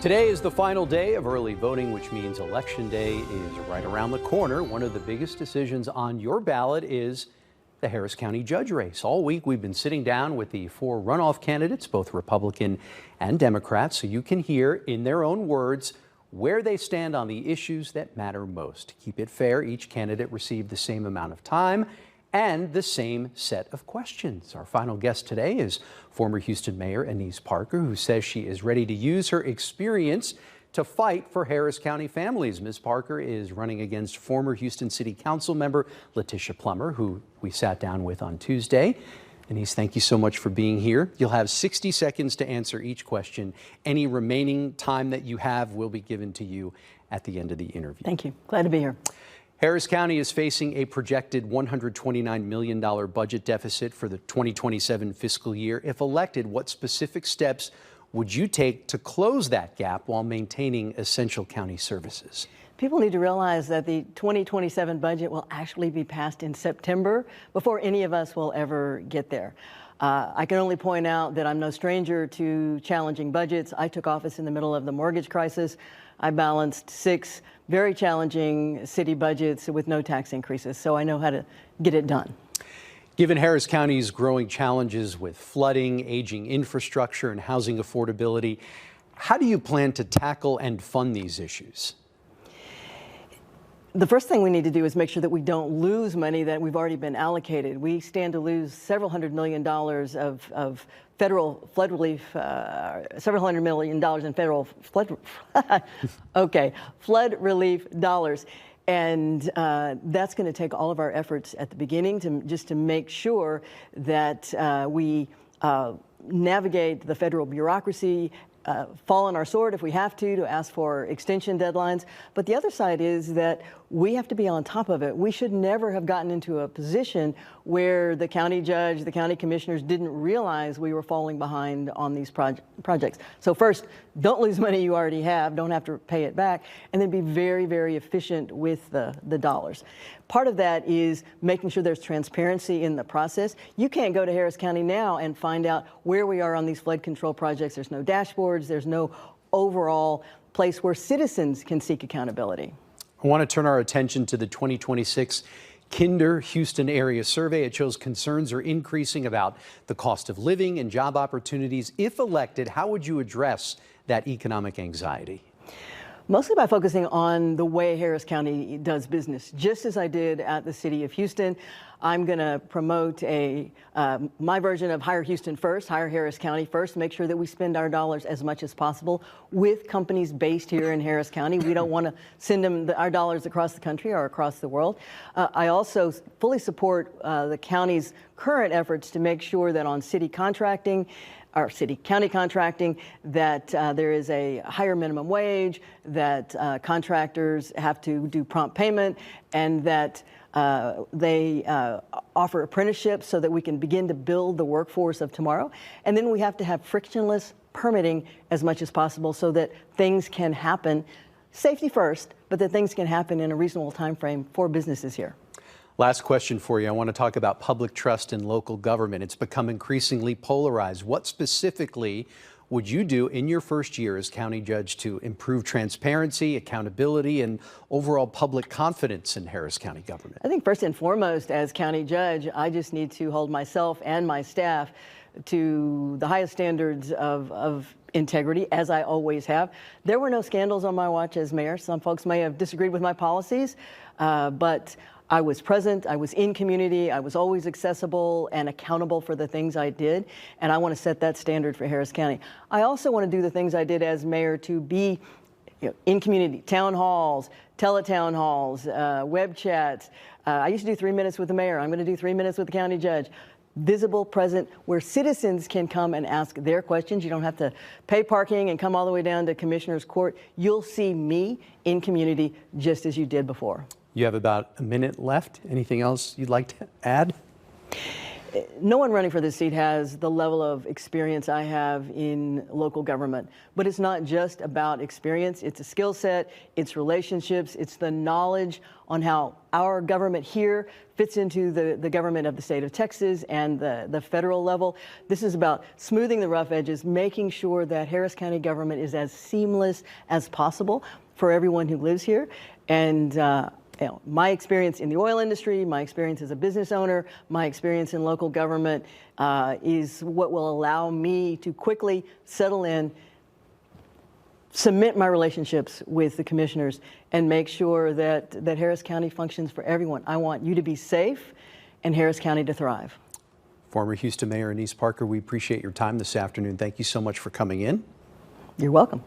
Today is the final day of early voting, which means Election Day is right around the corner. One of the biggest decisions on your ballot is the Harris County judge race. All week we've been sitting down with the 4 runoff candidates, both Republican and Democrat, so you can hear in their own words where they stand on the issues that matter most. To keep it fair, each candidate received the same amount of time and the same set of questions. Our final guest today is former Houston Mayor Annise Parker, who says she is ready to use her experience to fight for Harris County families. Ms. Parker is running against former Houston City Council member Letitia Plummer, who we sat down with on Tuesday. Annise, thank you so much for being here. You'll have 60 seconds to answer each question. Any remaining time that you have will be given to you at the end of the interview. Thank you. Glad to be here. Harris County is facing a projected $129 million budget deficit for the 2027 fiscal year. If elected, what specific steps would you take to close that gap while maintaining essential county services? People need to realize that the 2027 budget will actually be passed in September before any of us will ever get there. I can only point out that I'm no stranger to challenging budgets. I took office in the middle of the mortgage crisis. I balanced 6 very challenging city budgets with no tax increases, so I know how to get it done. Given Harris County's growing challenges with flooding, aging infrastructure, and housing affordability, how do you plan to tackle and fund these issues? The first thing we need to do is make sure that we don't lose money that we've already been allocated. We stand to lose several $100 million of federal flood relief, several $100 million in federal flood, flood relief dollars. And that's going to take all of our efforts at the beginning to make sure that we navigate the federal bureaucracy, fall on our sword if we have to ask for extension deadlines. But the other side is that we have to be on top of it. We should never have gotten into a position where the county judge, the county commissioners didn't realize we were falling behind on these projects. So first, don't lose money you already have, don't have to pay it back, and then be very, very efficient with the dollars. Part of that is making sure there's transparency in the process. You can't go to Harris County now and find out where we are on these flood control projects. There's no dashboards, there's no overall place where citizens can seek accountability. I want to turn our attention to the 2026 Kinder Houston area survey. It shows concerns are increasing about the cost of living and job opportunities. If elected, how would you address that economic anxiety? Mostly by focusing on the way Harris County does business. Just as I did at the city of Houston, I'm going to promote my version of hire Houston first, hire Harris County first, make sure that we spend our dollars as much as possible with companies based here in Harris County. We don't want to send them our dollars across the country or across the world. I also fully support the county's current efforts to make sure that on city contracting, our city-county contracting, that there is a higher minimum wage, that contractors have to do prompt payment, and that they offer apprenticeships so that we can begin to build the workforce of tomorrow. And then we have to have frictionless permitting as much as possible so that things can happen, safety first, but that things can happen in a reasonable time frame for businesses here. Last question for you. I want to talk about public trust in local government. It's become increasingly polarized. What specifically would you do in your first year as county judge to improve transparency, accountability, and overall public confidence in Harris County government? I think first and foremost, as county judge, I just need to hold myself and my staff to the highest standards of integrity, as I always have. There were no scandals on my watch as mayor. Some folks may have disagreed with my policies, but I was present, I was in community, I was always accessible and accountable for the things I did, and I want to set that standard for Harris County. I also want to do the things I did as mayor to be in community, town halls, teletown halls, web chats. I used to do 3 minutes with the mayor. I'm going to do 3 minutes with the county judge. Visible, present, where citizens can come and ask their questions. You don't have to pay parking and come all the way down to Commissioner's Court. You'll see me in community just as you did before. You have about a minute left. Anything else you'd like to add? no one running for this seat has the level of experience I have in local government. But it's not just about experience. It's a skill set, it's relationships, it's the knowledge on how our government here fits into the government of the state of Texas and the federal level. This is about smoothing the rough edges, making sure that Harris County government is as seamless as possible for everyone who lives here. And my experience in the oil industry, my experience as a business owner, my experience in local government is what will allow me to quickly settle in, cement my relationships with the commissioners, and make sure that Harris County functions for everyone. I want you to be safe and Harris County to thrive. Former Houston Mayor Annise Parker, we appreciate your time this afternoon. Thank you so much for coming in. You're welcome.